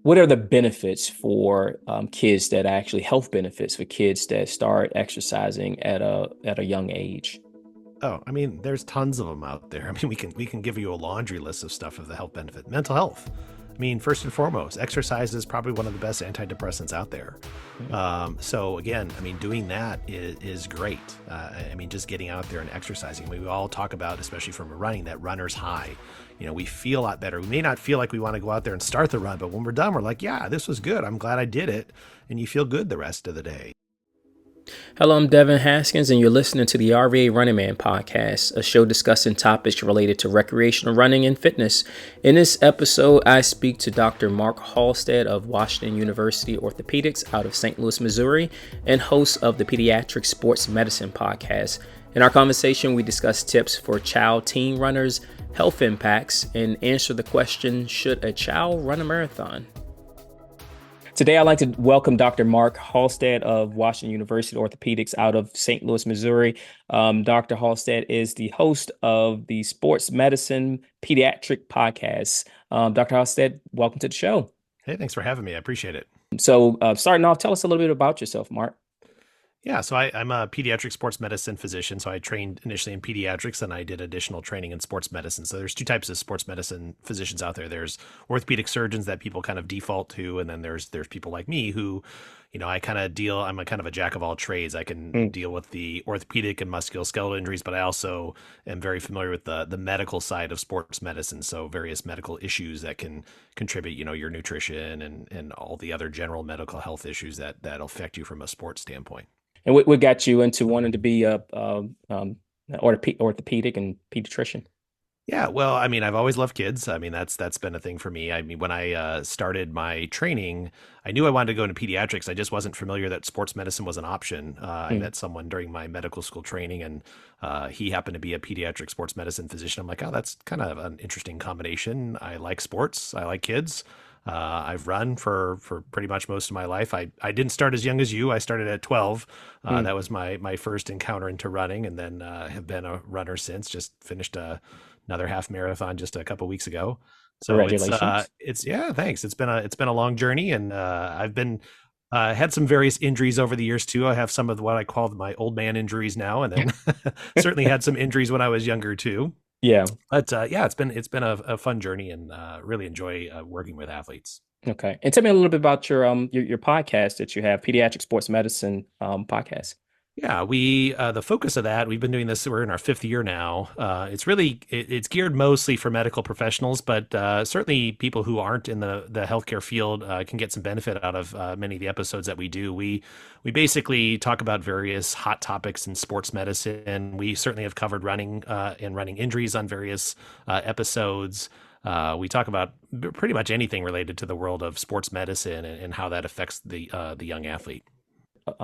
what are the benefits for kids that actually health benefits for kids that start exercising at a young age? Oh, I mean, there's tons of them out there. I mean, we can give you a laundry list of stuff of the health benefit. Mental health. I mean, first and foremost, exercise is probably one of the best antidepressants out there. Yeah. So again, I mean, doing that is great. I mean, just getting out there and exercising. We all talk about, especially from running, that runner's high. You know, we feel a lot better. We may not feel like we want to go out there and start the run, but when we're done, we're like, yeah, this was good. I'm glad I did it. And you feel good the rest of the day. Hello, I'm Devin Haskins, and you're listening to the RVA Running Man podcast, a show discussing topics related to recreational running and fitness. In this episode, I speak to Dr. Mark Halstead of Washington University Orthopedics out of St. Louis, Missouri, and host of the Pediatric Sports Medicine podcast. In our conversation, we discuss tips for child teen runners, health impacts, and answer the question, should a child run a marathon? Today, I'd like to welcome Dr. Mark Halstead of Washington University Orthopedics out of St. Louis, Missouri. Dr. Halstead is the host of the Sports Medicine Pediatric podcast. Dr. Halstead, welcome to the show. Hey, thanks for having me. I appreciate it. So starting off, tell us a little bit about yourself, Mark. Yeah, so I'm a pediatric sports medicine physician. So I trained initially in pediatrics and I did additional training in sports medicine. So there's two types of sports medicine physicians out there. There's orthopedic surgeons that people kind of default to, and then there's people like me who, you know, I'm a kind of a jack of all trades. I can Mm. deal with the orthopedic and musculoskeletal injuries, but I also am very familiar with the medical side of sports medicine. So various medical issues that can contribute, you know, your nutrition and all the other general medical health issues that affect you from a sports standpoint. And what got you into wanting to be orthopedic and pediatrician? Yeah, well, I mean, I've always loved kids. I mean, that's been a thing for me. I mean, when I started my training, I knew I wanted to go into pediatrics. I just wasn't familiar that sports medicine was an option. I Mm. met someone during my medical school training, and he happened to be a pediatric sports medicine physician. I'm like, oh, that's kind of an interesting combination. I like sports. I like kids. I've run for pretty much most of my life. I didn't start as young as you. I started at 12. Mm. That was my first encounter into running, and then have been a runner since. Just finished another half marathon just a couple weeks ago. So Congratulations. it's yeah, thanks. It's been a long journey, and I've been had some various injuries over the years too. I have some of what I call my old man injuries now, and then certainly had some injuries when I was younger too. Yeah. But yeah, it's been a fun journey, and really enjoy working with athletes. Okay. And tell me a little bit about your podcast that you have, Pediatric Sports Medicine podcast. Yeah, we the focus of that, we've been doing this, we're in our fifth year now. It's geared mostly for medical professionals, but certainly people who aren't in the healthcare field can get some benefit out of many of the episodes that we do. We basically talk about various hot topics in sports medicine. We certainly have covered running and running injuries on various episodes. We talk about pretty much anything related to the world of sports medicine and how that affects the young athlete.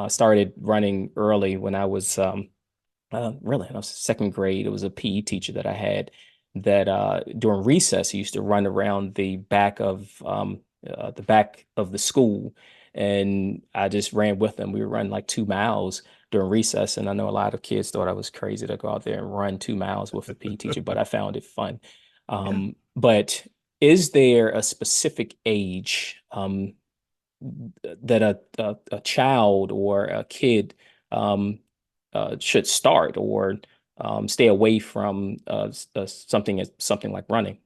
Started running early when I was really, I was second grade. It was a PE teacher that I had that during recess he used to run around the back of the school, and I just ran with him. We would run like 2 miles during recess, and I know a lot of kids thought I was crazy to go out there and run 2 miles with a PE teacher, but I found it fun. Yeah. But is there a specific age that a child or a kid should start or stay away from something like running?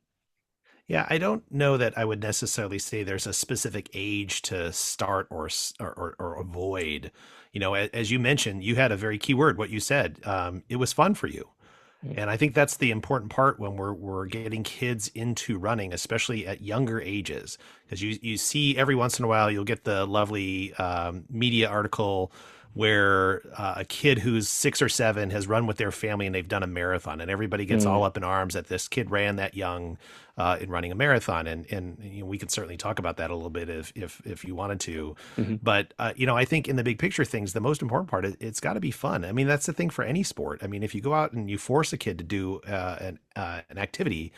Yeah, I don't know that I would necessarily say there's a specific age to start or avoid. You know, as you mentioned, you had a very key word, what you said. It was fun for you. Mm. And I think that's the important part when we're getting kids into running, especially at younger ages, because you see every once in a while you'll get the lovely media article where a kid who's 6 or 7 has run with their family and they've done a marathon, and everybody gets all Mm. up in arms that this kid ran that young in running a marathon, and you know, we could certainly talk about that a little bit if you wanted to, Mhm. but you know, I think in the big picture things, the most important part is it's got to be fun. I mean, that's the thing for any sport. I mean, if you go out and you force a kid to do an activity,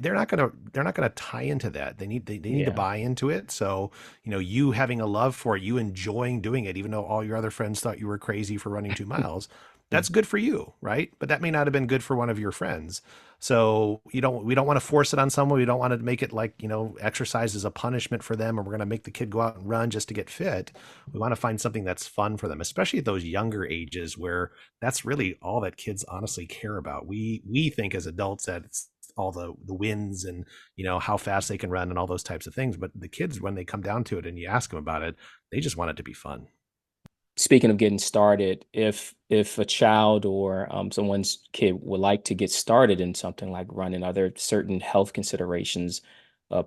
they're not gonna tie into that. They need to Yeah. buy into it. So, you know, you having a love for it, you enjoying doing it, even though all your other friends thought you were crazy for running 2 miles, That's good for you, right? But that may not have been good for one of your friends. So we don't want to force it on someone. We don't want to make it like, exercise is a punishment for them, or we're going to make the kid go out and run just to get fit. We want to find something that's fun for them, especially at those younger ages where that's really all that kids honestly care about. We think as adults that it's all the wins and how fast they can run and all those types of things. But the kids, when they come down to it and you ask them about it, they just want it to be fun. Speaking of getting started, if a child or someone's kid would like to get started in something like running, are there certain health considerations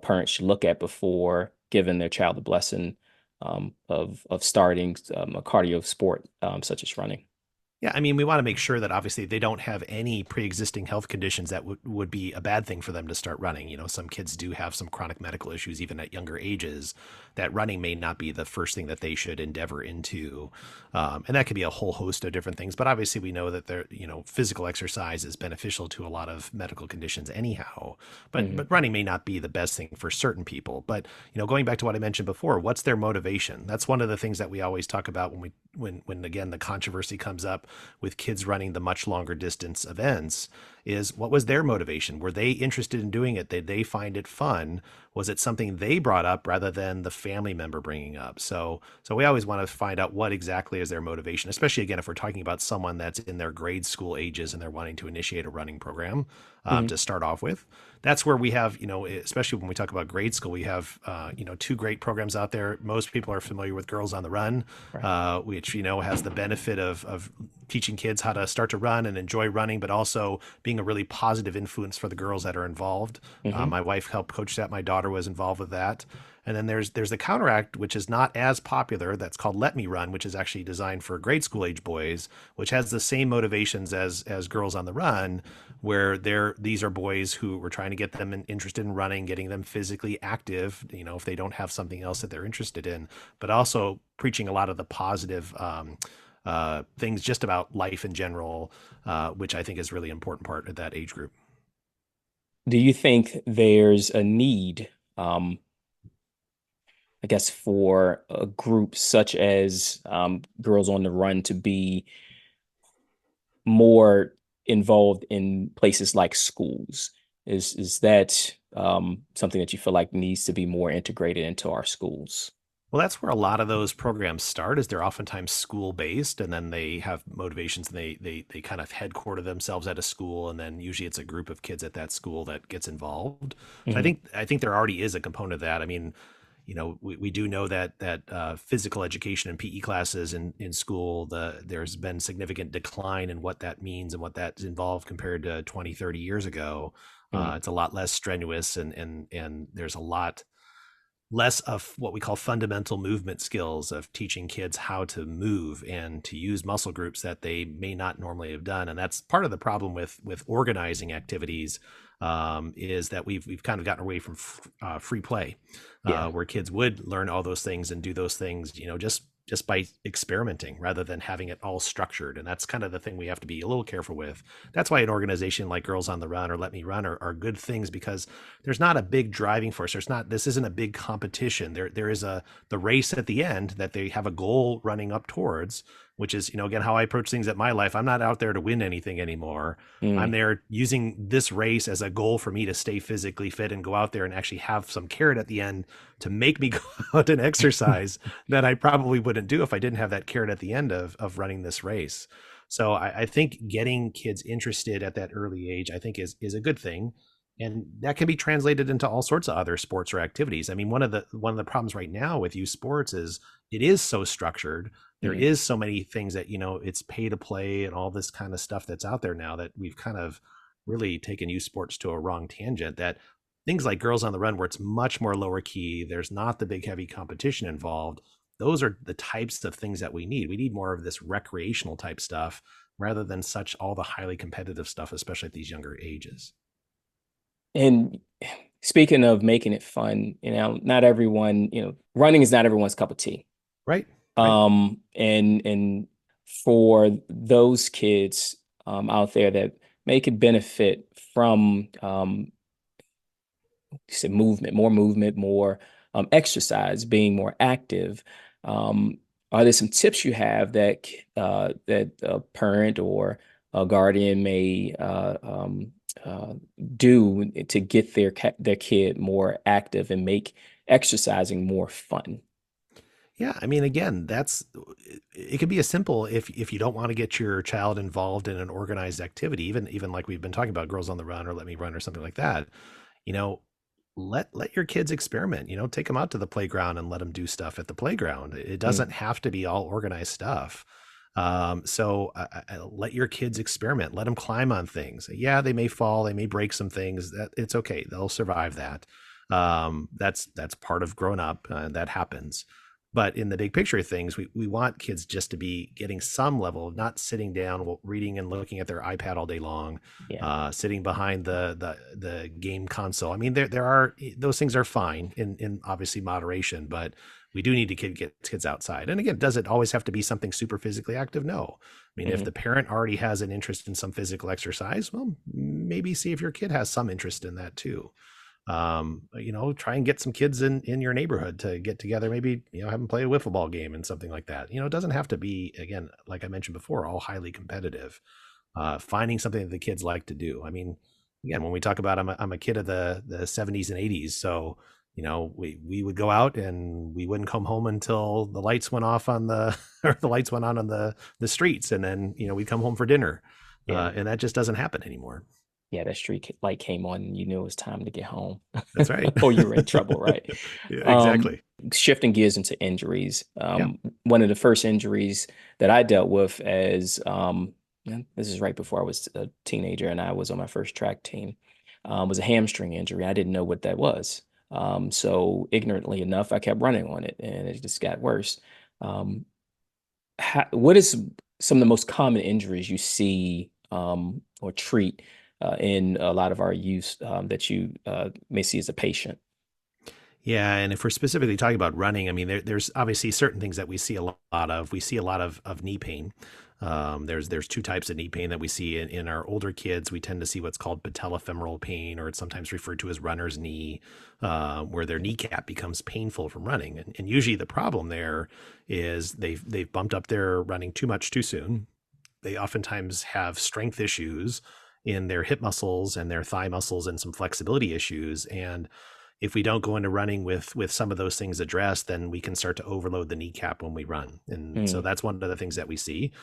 parents should look at before giving their child the blessing of starting a cardio sport such as running? Yeah, I mean, we want to make sure that obviously they don't have any pre-existing health conditions that would be a bad thing for them to start running. Some kids do have some chronic medical issues even at younger ages that running may not be the first thing that they should endeavor into. And that could be a whole host of different things. But obviously we know that physical exercise is beneficial to a lot of medical conditions anyhow. But running may not be the best thing for certain people. But, going back to what I mentioned before, what's their motivation? That's one of the things that we always talk about when again, the controversy comes up with kids running the much longer distance events is what was their motivation? Were they interested in doing it? Did they find it fun? Was it something they brought up rather than the family member bringing up? So we always want to find out what exactly is their motivation, especially again, if we're talking about someone that's in their grade school ages and they're wanting to initiate a running program Hmm. to start off with. That's where we have, especially when we talk about grade school, we have, two great programs out there. Most people are familiar with Girls on the Run, Right. which, has the benefit of teaching kids how to start to run and enjoy running, but also being a really positive influence for the girls that are involved. Hmm. My wife helped coach that. My daughter was involved with that. And then there's the counteract, which is not as popular. That's called Let Me Run, which is actually designed for grade school age boys, which has the same motivations as Girls on the Run, where these are boys who we're trying to get them interested in running, getting them physically active, if they don't have something else that they're interested in, but also preaching a lot of the positive things just about life in general, which I think is really important part of that age group. Do you think there's a need, I guess, for a group such as Girls on the Run to be more involved in places like schools? Is that something that you feel like needs to be more integrated into our schools? Well, that's where a lot of those programs start. Is they're oftentimes school based, and then they have motivations, and they kind of headquarter themselves at a school, and then usually it's a group of kids at that school that gets involved. So Hmm. I think there already is a component of that. I mean, we do know that physical education and PE classes in school, there's been significant decline in what that means and what that's involved compared to 20, 30 years ago. Hmm. It's a lot less strenuous, and there's a lot less of what we call fundamental movement skills of teaching kids how to move and to use muscle groups that they may not normally have done. And that's part of the problem with organizing activities, is that we've kind of gotten away from free play, Yeah. where kids would learn all those things and do those things, just by experimenting rather than having it all structured. And that's kind of the thing we have to be a little careful with. That's why an organization like Girls on the Run or Let Me Run are good things, because there's not a big driving force. This isn't a big competition. There is the race at the end that they have a goal running up towards, which is, again, how I approach things at my life. I'm not out there to win anything anymore. I'm Mm. there using this race as a goal for me to stay physically fit and go out there and actually have some carrot at the end to make me go out and exercise that I probably wouldn't do if I didn't have that carrot at the end of running this race. So I think getting kids interested at that early age, I think is a good thing. And that can be translated into all sorts of other sports or activities. I mean, one of the problems right now with youth sports is it is so structured. There Mm. is so many things that, it's pay to play and all this kind of stuff that's out there now that we've kind of really taken youth sports to a wrong tangent, that things like Girls on the Run, where it's much more lower key, there's not the big heavy competition involved. Those are the types of things that we need. We need more of this recreational type stuff rather than such all the highly competitive stuff, especially at these younger ages. And speaking of making it fun, not everyone, running is not everyone's cup of tea. Right. Right. And for those kids out there that may could benefit from you said movement, more exercise, being more active. Um, are there some tips you have that a parent or a guardian may do to get their kid more active and make exercising more fun? Yeah, I mean, again, it can be as simple if you don't want to get your child involved in an organized activity, even like we've been talking about Girls on the Run or Let Me Run or something like that. You know, let your kids experiment. Take them out to the playground and let them do stuff at the playground. It doesn't Mm, have to be all organized stuff. So let your kids experiment. Let them climb on things. Yeah, they may fall, they may break some things. That it's okay. They'll survive that. That's part of growing up. That happens. But in the big picture of things, we want kids just to be getting some level of not sitting down, reading and looking at their iPad all day long, yeah. sitting behind the game console. I mean, there are those things are fine in obviously moderation, but we do need to get kids outside. And again, does it always have to be something super physically active? No. I mean, if Hmm. the parent already has an interest in some physical exercise, well, maybe see if your kid has some interest in that too. Try and get some kids in your neighborhood to get together, maybe, have them play a wiffle ball game and something like that. It doesn't have to be, again, like I mentioned before, all highly competitive. Finding something that the kids like to do. I mean, again, when we talk about, I'm a kid of the 70s and 80s. So, we would go out and we wouldn't come home until the lights went off on or the lights went on the streets. And then, we'd come home for dinner. Yeah. And that just doesn't happen anymore. Yeah, that light came on and you knew it was time to get home That's right. or you were in trouble, right? Yeah, Um, exactly. Shifting gears into injuries. Yeah. One of the first injuries that I dealt with as this is right before I was a teenager and I was on my first track team, was a hamstring injury. I didn't know what that was. So ignorantly enough, I kept running on it and it just got worse. Um, what is some of the most common injuries you see or treat in a lot of our youth that you may see as a patient? Yeah, and if we're specifically talking about running, I mean, there's obviously certain things that we see a lot of. We see a lot of knee pain. There's two types of knee pain that we see in our older kids. We tend to see what's called patellofemoral pain, or it's sometimes referred to as runner's knee, where their kneecap becomes painful from running. And usually the problem there is they've bumped up their running too much too soon. They oftentimes have strength issues in their hip muscles and their thigh muscles and some flexibility issues. And if we don't go into running with some of those things addressed, then we can start to overload the kneecap when we run. And so Mm, that's one of the things that we see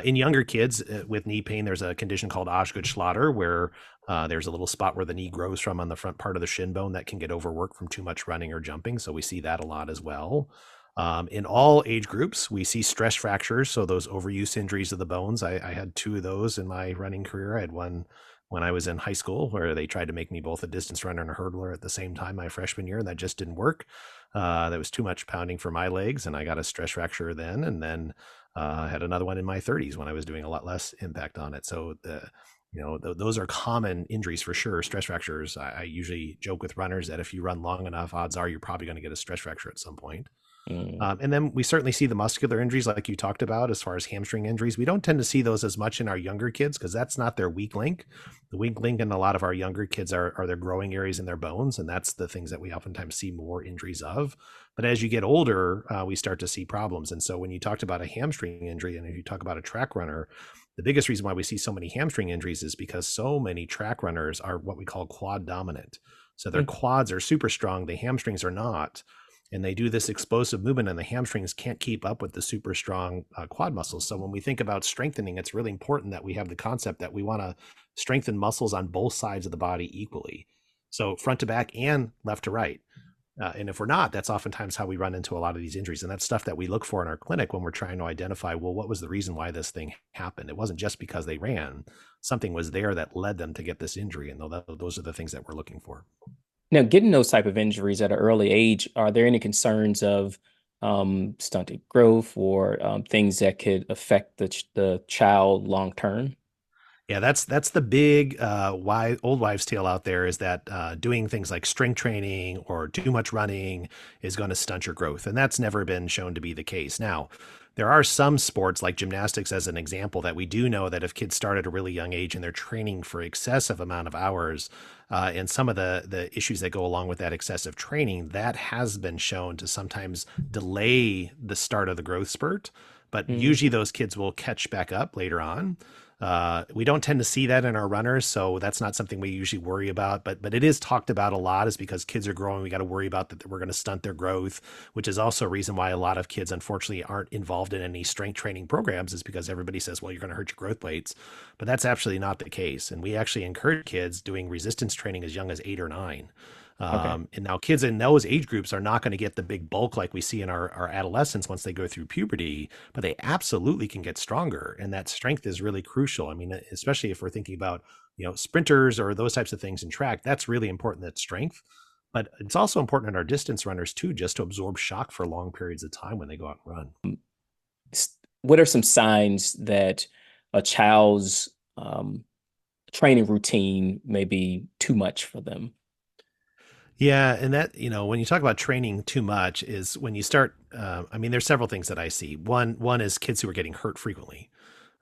in younger kids with knee pain. There's a condition called Osgood-Schlatter where there's a little spot where the knee grows from on the front part of the shin bone that can get overworked from too much running or jumping. So we see that a lot as well. In all age groups, we see stress fractures. So those overuse injuries of the bones. I had two of those in my running career. I had one when I was in high school where they tried to make me both a distance runner and a hurdler at the same time my freshman year, and that just didn't work. That was too much pounding for my legs, and I got a stress fracture then. And then I had another one in my 30s when I was doing a lot less impact on it. So those are common injuries for sure. Stress fractures. I usually joke with runners that if you run long enough, odds are you're probably going to get a stress fracture at some point. mm, And then we certainly see the muscular injuries like you talked about as far as hamstring injuries. We don't tend to see those as much in our younger kids because that's not their weak link. The weak link in a lot of our younger kids are their growing areas in their bones. And that's the things that we oftentimes see more injuries of. But as you get older, we start to see problems. And so when you talked about a hamstring injury and if you talk about a track runner, the biggest reason why we see so many hamstring injuries is because so many track runners are what we call quad dominant. So their mm, quads are super strong, the hamstrings are not, and they do this explosive movement and the hamstrings can't keep up with the super strong quad muscles. So when we think about strengthening, it's really important that we have the concept that we want to strengthen muscles on both sides of the body equally, so front to back and left to right. And if we're not, that's oftentimes how we run into a lot of these injuries. And that's stuff that we look for in our clinic when we're trying to identify, well, what was the reason why this thing happened? It wasn't just because they ran. Something was there that led them to get this injury. And those are the things that we're looking for. Now, getting those type of injuries at an early age, are there any concerns of stunted growth or things that could affect the child long term? Yeah, that's the big why old wives' tale out there is that doing things like strength training or too much running is going to stunt your growth, and that's never been shown to be the case. Now, there are some sports like gymnastics, as an example, that we do know that if kids start at a really young age and they're training for excessive amount of hours, and some of the issues that go along with that excessive training, that has been shown to sometimes delay the start of the growth spurt. But usually Mhm. those kids will catch back up later on. We don't tend to see that in our runners, so that's not something we usually worry about. But it is talked about a lot, is because kids are growing. We got to worry about that we're going to stunt their growth, which is also a reason why a lot of kids, unfortunately, aren't involved in any strength training programs. Is because everybody says, well, you're going to hurt your growth plates, but that's actually not the case. And we actually encourage kids doing resistance training as young as 8 or 9. Okay. And now kids in those age groups are not going to get the big bulk like we see in our adolescents once they go through puberty, but they absolutely can get stronger. And that strength is really crucial. I mean, especially if we're thinking about, sprinters or those types of things in track, that's really important, that strength. But it's also important in our distance runners too, just to absorb shock for long periods of time when they go out and run. What are some signs that a child's training routine may be too much for them? Yeah, and that, when you talk about training too much is when you start. I mean, there's several things that I see. One is kids who are getting hurt frequently.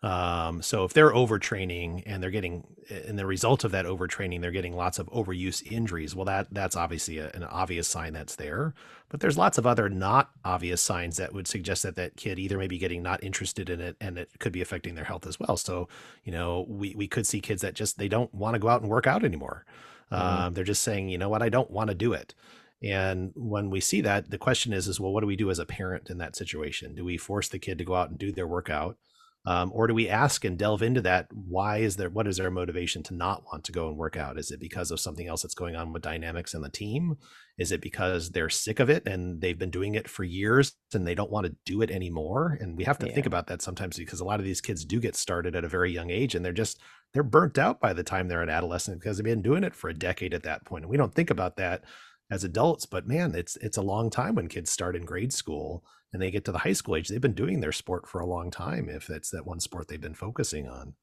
So if they're overtraining and they're getting, and the result of that overtraining, they're getting lots of overuse injuries. Well, that's obviously an obvious sign that's there. But there's lots of other not obvious signs that would suggest that that kid either may be getting not interested in it, and it could be affecting their health as well. So, we could see kids that just they don't want to go out and work out anymore. Mhm. They're just saying, you know what, I don't want to do it. And when we see that, the question is, well, what do we do as a parent in that situation? Do we force the kid to go out and do their workout? Or do we ask and delve into that? What is their motivation to not want to go and work out? Is it because of something else that's going on with dynamics in the team? Is it because they're sick of it and they've been doing it for years and they don't want to do it anymore? And we have to think Yeah. about that sometimes, because a lot of these kids do get started at a very young age and they're burnt out by the time they're an adolescent because they've been doing it for a decade at that point. And we don't think about that as adults, but man, it's a long time when kids start in grade school and they get to the high school age. They've been doing their sport for a long time if it's that one sport they've been focusing on.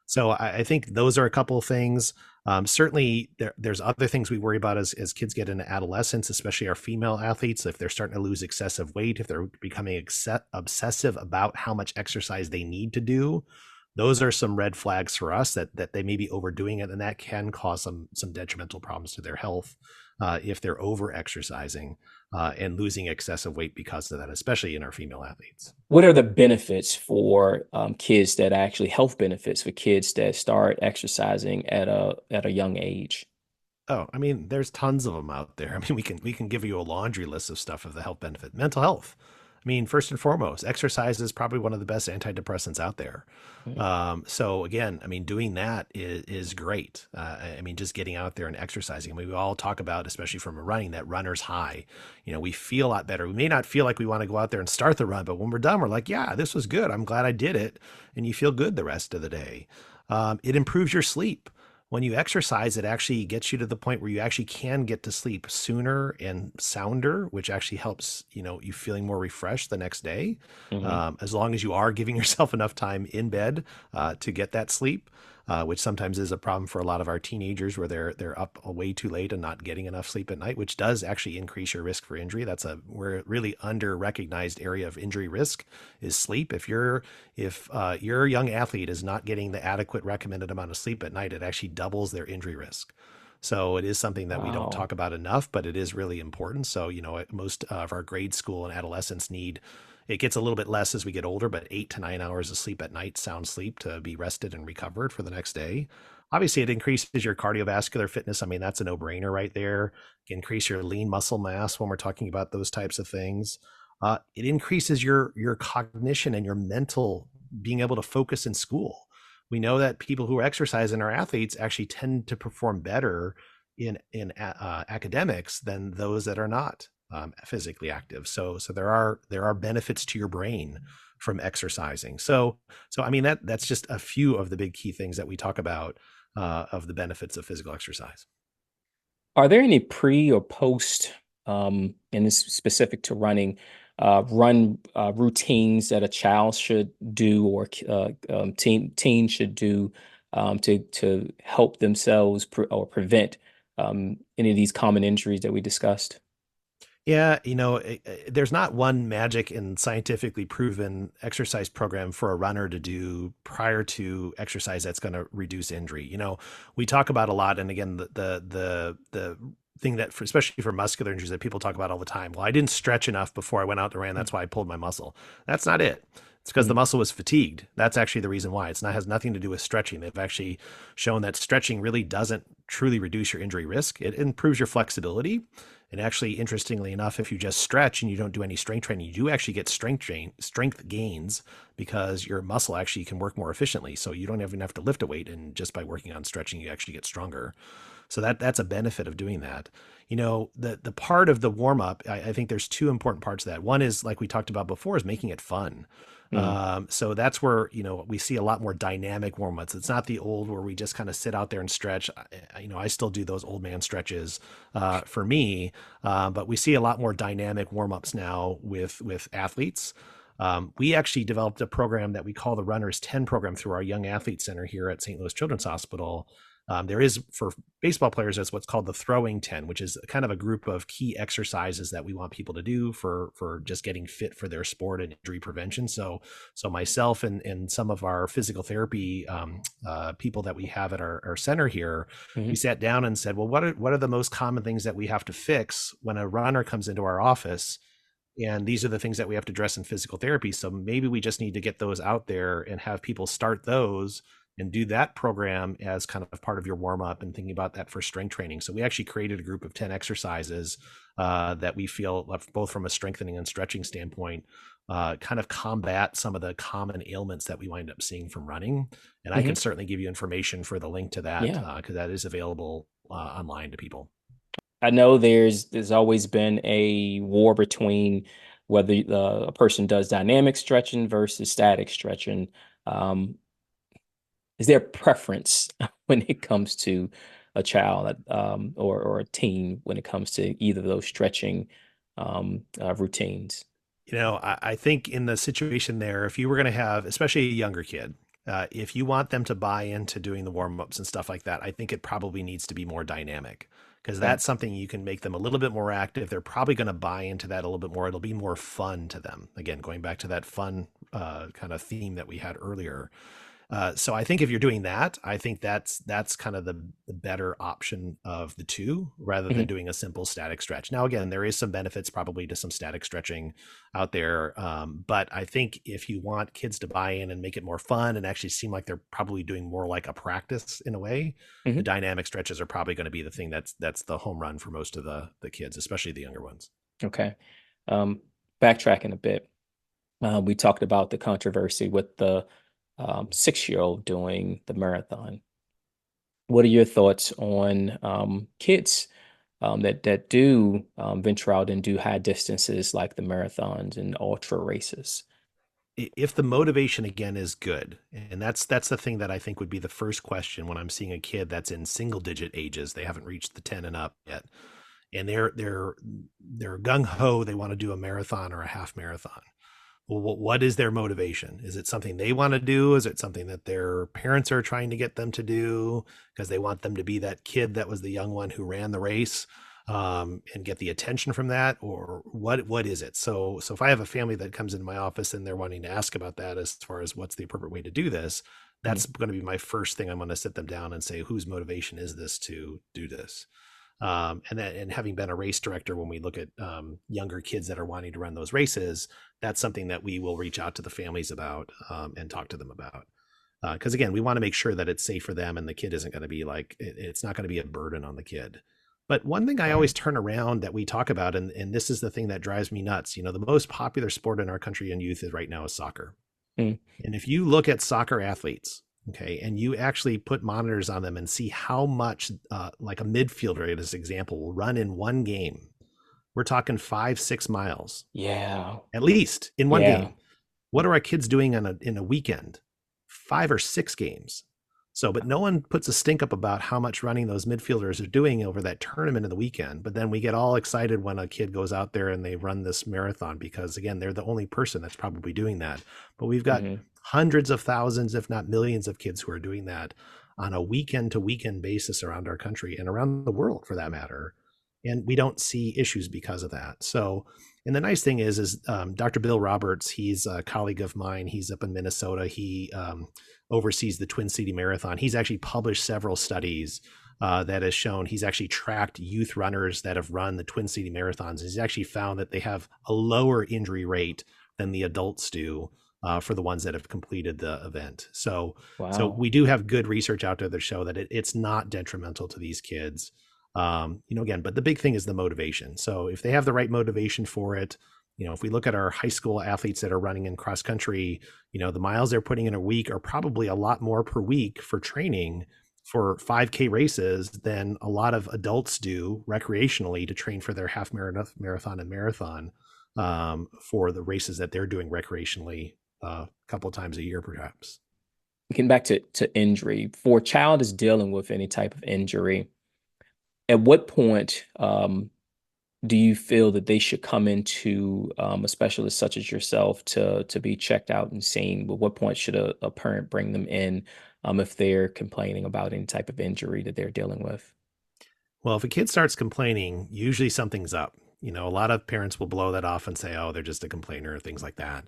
So I think those are a couple of things. Certainly, there's other things we worry about as kids get into adolescence, especially our female athletes. If they're starting to lose excessive weight, if they're becoming obsessive about how much exercise they need to do, those are some red flags for us that they may be overdoing it, and that can cause some detrimental problems to their health if they're over exercising and losing excessive weight because of that, especially in our female athletes. What are the benefits for kids that actually health benefits for kids that start exercising at a young age? Oh, I mean, there's tons of them out there. I mean, we can give you a laundry list of stuff of the health benefit. Mental health. I mean, first and foremost, exercise is probably one of the best antidepressants out there. Mm. So again, I mean, doing that is great. I mean, just getting out there and exercising. I mean, we all talk about, especially from a running, that runner's high. We feel a lot better. We may not feel like we want to go out there and start the run, but when we're done, we're like, yeah, this was good. I'm glad I did it, and you feel good the rest of the day. It improves your sleep. When you exercise, it actually gets you to the point where you actually can get to sleep sooner and sounder, which actually helps, you feeling more refreshed the next day. Mhm. As long as you are giving yourself enough time in bed to get that sleep, which sometimes is a problem for a lot of our teenagers where they're up way too late and not getting enough sleep at night, which does actually increase your risk for injury. That's a we're really under recognized area of injury risk is sleep. If your young athlete is not getting the adequate recommended amount of sleep at night, it actually doubles their injury risk. So it is something that we don't Wow. talk about enough, but it is really important. So, most of our grade school and adolescents need, it gets a little bit less as we get older, but 8 to 9 hours of sleep at night, sound sleep, to be rested and recovered for the next day. Obviously, it increases your cardiovascular fitness. I mean, that's a no brainer right there. Increase your lean muscle mass when we're talking about those types of things. It increases your cognition and your mental being able to focus in school. We know that people who exercise and are athletes actually tend to perform better in academics than those that are not physically active. So there are benefits to your brain from exercising. So I mean that's just a few of the big key things that we talk about of the benefits of physical exercise. Are there any pre or post, and this is specific to running, run routines that a child should do or teen should do to help themselves or prevent any of these common injuries that we discussed? Yeah, there's not one magic and scientifically proven exercise program for a runner to do prior to exercise that's going to reduce injury. We talk about a lot, and again, the thing that, especially for muscular injuries, that people talk about all the time. Well, I didn't stretch enough before I went out and ran. That's why I pulled my muscle. That's not it. It's because the Mm-hmm. muscle was fatigued. That's actually the reason why. It's not has nothing to do with stretching. They've actually shown that stretching really doesn't truly reduce your injury risk. It improves your flexibility. And actually, interestingly enough, if you just stretch and you don't do any strength training, you do actually get strength gains because your muscle actually can work more efficiently. So you don't even have to lift a weight, and just by working on stretching, you actually get stronger. So that's a benefit of doing that. The part of the warm up, I think there's two important parts of that. One is, like we talked about before, is making it fun. Mm-hmm. So that's where, we see a lot more dynamic warm ups. It's not the old where we just kind of sit out there and stretch. I still do those old man stretches for me, but we see a lot more dynamic warm ups now with athletes. We actually developed a program that we call the Runners 10 program through our Young Athlete Center here at St. Louis Children's Hospital. There is, for baseball players, that's what's called the throwing 10, which is kind of a group of key exercises that we want people to do for just getting fit for their sport and injury prevention. So myself and some of our physical therapy people that we have at our center here, we sat down and said, well, what are the most common things that we have to fix when a runner comes into our office? And these are the things that we have to address in physical therapy. So maybe we just need to get those out there and have people start those and do that program as kind of part of your warm up and thinking about that for strength training. So we actually created a group of 10 exercises that we feel, both from a strengthening and stretching standpoint, kind of combat some of the common ailments that we wind up seeing from running. And I Mm-hmm. can certainly give you information for the link to that, Yeah. because that is available online to people. I know there's always been a war between whether a person does dynamic stretching versus static stretching. Um, is there a preference when it comes to a child or a teen when it comes to either of those stretching routines? I think in the situation there, if you were going to have, especially a younger kid, if you want them to buy into doing the warm ups and stuff like that, I think it probably needs to be more dynamic, because Okay. that's something you can make them a little bit more active. They're probably going to buy into that a little bit more. It'll be more fun to them. Again, going back to that fun kind of theme that we had earlier. So I think if you're doing that, I think that's kind of the better option of the two, rather than Mhm. doing a simple static stretch. Now, again, there is some benefits probably to some static stretching out there, but I think if you want kids to buy in and make it more fun and actually seem like they're probably doing more like a practice in a way, the Mhm. dynamic stretches are probably going to be the thing that's the home run for most of the kids, especially the younger ones. Okay. Um, Backtracking a bit, we talked about the controversy with the 6-year-old doing the marathon. What are your thoughts on kids that do venture out and do high distances like the marathons and ultra races? If the motivation again is good, and that's the thing that I think would be the first question when I'm seeing a kid that's in single digit ages, they haven't reached the 10 and up yet, and they're gung ho, they want to do a marathon or a half marathon. Well, what is their motivation? Is it something they want to do? Is it something that their parents are trying to get them to do because they want them to be that kid that was the young one who ran the race, and get the attention from that? Or what is it? So if I have a family that comes into my office and they're wanting to ask about that as far as what's the appropriate way to do this, Mhm. that's going to be my first thing. I'm going to sit them down and say, whose motivation is this to do this? And having been a race director, when we look at younger kids that are wanting to run those races, that's something that we will reach out to the families about, and talk to them about. Because again, we want to make sure that it's safe for them, and the kid isn't going to be like, it's not going to be a burden on the kid. But one thing I Right. always turn around that we talk about, and this is the thing that drives me nuts, the most popular sport in our country and youth is right now is soccer. Mm. And if you look at soccer athletes, okay, and you actually put monitors on them and see how much, like a midfielder, as an example, will run in one game, we're talking 5, 6 miles Yeah. at least in one Yeah. game. What are our kids doing in a weekend? 5 or 6 games. So, but no one puts a stink up about how much running those midfielders are doing over that tournament in the weekend. But then we get all excited when a kid goes out there and they run this marathon, because again, they're the only person that's probably doing that. But we've got Hmm. hundreds of thousands, if not millions, of kids who are doing that. on a weekend to weekend basis around our country and around the world for that matter. And we don't see issues because of that. So, and the nice thing is Dr. Bill Roberts, he's a colleague of mine. He's up in Minnesota. He oversees the Twin City Marathon. He's actually published several studies that has shown, he's actually tracked youth runners that have run the Twin City Marathons. He's actually found that they have a lower injury rate than the adults do for the ones that have completed the event. So Wow. we do have good research out there that show that it's not detrimental to these kids. Again, but the big thing is the motivation. So if they have the right motivation for it, if we look at our high school athletes that are running in cross country, the miles they're putting in a week are probably a lot more per week for training for 5K races than a lot of adults do recreationally to train for their half marathon and marathon for the races that they're doing recreationally a couple of times a year, perhaps. Getting back to injury, for a child is dealing with any type of injury, at what point do you feel that they should come into a specialist such as yourself to be checked out and seen? But what point should a parent bring them in if they're complaining about any type of injury that they're dealing with? Well, if a kid starts complaining, usually something's up. A lot of parents will blow that off and say, "Oh, they're just a complainer," things like that.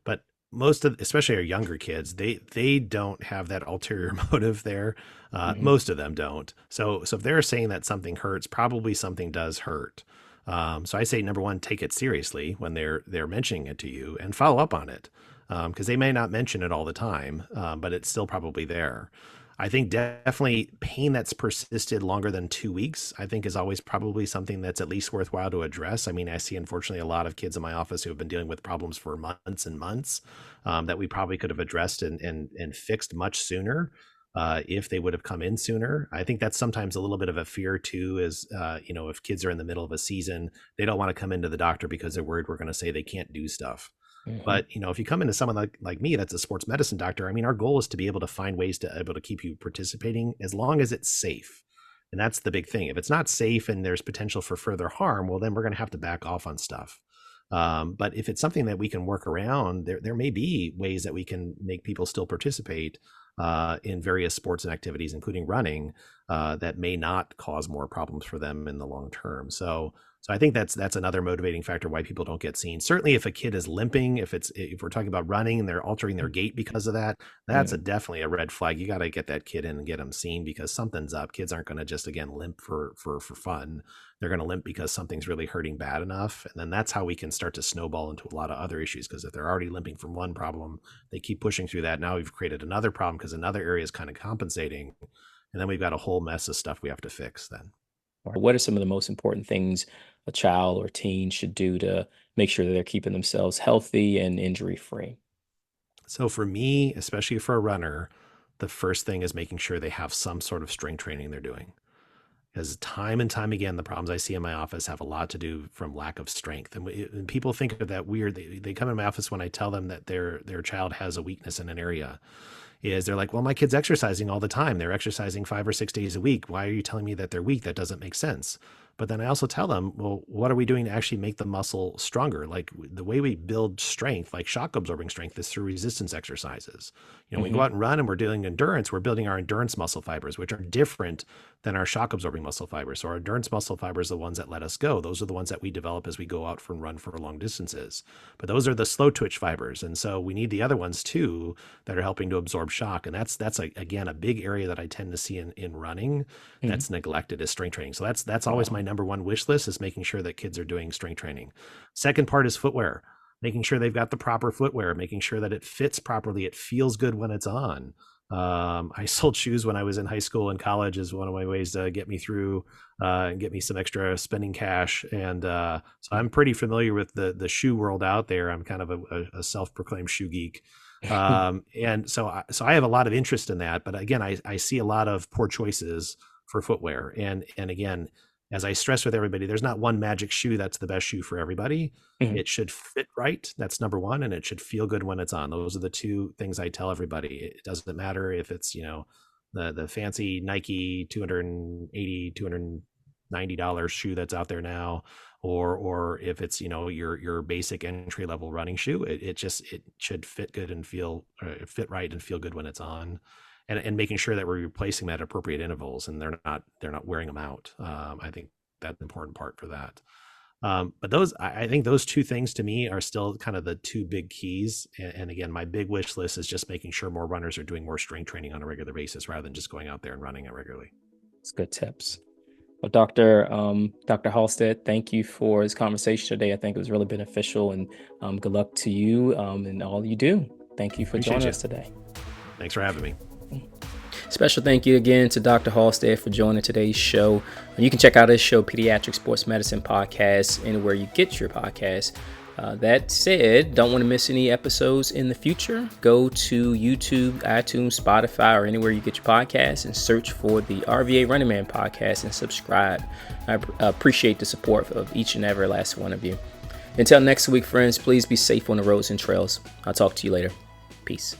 But most of, especially our younger kids, they don't have that ulterior motive there. Hmm. Most of them don't. So if they're saying that something hurts, probably something does hurt. So I say number one, take it seriously when they're mentioning it to you and follow up on it because they may not mention it all the time, but it's still probably there. I think definitely pain that's persisted longer than 2 weeks, I think is always probably something that's at least worthwhile to address. I mean, I see unfortunately a lot of kids in my office who have been dealing with problems for months and months that we probably could have addressed and fixed much sooner. If they would have come in sooner. I think that's sometimes a little bit of a fear too, is, if kids are in the middle of a season, they don't want to come into the doctor because they're worried we're going to say they can't do stuff. Hmm. But if you come into someone like me, that's a sports medicine doctor, I mean, our goal is to be able to find ways to able to keep you participating as long as it's safe. And that's the big thing. If it's not safe and there's potential for further harm, well, then we're going to have to back off on stuff. But if it's something that we can work around, there may be ways that we can make people still participate in various sports and activities, including running, that may not cause more problems for them in the long term. So I think that's another motivating factor why people don't get seen. Certainly, if a kid is limping, if we're talking about running and they're altering their gait because of that, that's Hmm. definitely a red flag. You got to get that kid in and get them seen because something's up. Kids aren't going to just again limp for fun. They're going to limp because something's really hurting bad enough, and then that's how we can start to snowball into a lot of other issues. Because if they're already limping from one problem, they keep pushing through that. Now we've created another problem because another area is kind of compensating, and then we've got a whole mess of stuff we have to fix. Then. What are some of the most important things a child or teen should do to make sure that they're keeping themselves healthy and injury free? So for me, especially for a runner, the first thing is making sure they have some sort of strength training they're doing. Because time and time again, the problems I see in my office have a lot to do from lack of strength. And people think of that weird. They come in my office when I tell them that their child has a weakness in an area. Is they're like, well, my kid's exercising all the time. They're exercising 5 or 6 days a week. Why are you telling me that they're weak? That doesn't make sense. But then I also tell them, well, what are we doing to actually make the muscle stronger? Like the way we build strength, like shock absorbing strength, is through resistance exercises. When we go Hmm. out and run and we're doing endurance, we're building our endurance muscle fibers, which are different than our shock absorbing muscle fibers. So our endurance muscle fibers are the ones that let us go. Those are the ones that we develop as we go out for and run for long distances. But those are the slow twitch fibers. And so we need the other ones too that are helping to absorb shock. And that's again a big area that I tend to see in running Hmm. that's neglected is strength training. So that's always my Wow. number one wish list is making sure that kids are doing strength training. Second part is footwear, making sure they've got the proper footwear, making sure that it fits properly, it feels good when it's on. I sold shoes when I was in high school and college as one of my ways to get me through and get me some extra spending cash. And so I'm pretty familiar with the shoe world out there. I'm kind of a self-proclaimed shoe geek. And so I have a lot of interest in that. But again, I see a lot of poor choices for footwear. And again, as I stress with everybody, there's not one magic shoe that's the best shoe for everybody. Mhm. It should fit right. That's number one. And it should feel good when it's on. Those are the two things I tell everybody. It doesn't matter if it's, the fancy Nike 280, $290 shoe that's out there now, or if it's, your basic entry level running shoe. It should fit good and fit right and feel good when it's on. and making sure that we're replacing them at appropriate intervals and they're not wearing them out. I think that's an important part for that. But I think those two things to me are still kind of the two big keys. And again, my big wish list is just making sure more runners are doing more strength training on a regular basis rather than just going out there and running it regularly. It's good tips. Well, Dr. Halstead, thank you for this conversation today. I think it was really beneficial, and good luck to you and all you do. Thank you for joining us today. Thanks for having me. Special thank you again to Dr. Halstead for joining today's show. You can check out his show, Pediatric Sports Medicine Podcast, anywhere you get your podcasts. That said, don't want to miss any episodes in the future. Go to YouTube, iTunes, Spotify, or anywhere you get your podcasts and search for the RVA Running Man podcast and subscribe. I appreciate the support of each and every last one of you. Until next week, friends, please be safe on the roads and trails. I'll talk to you later. Peace.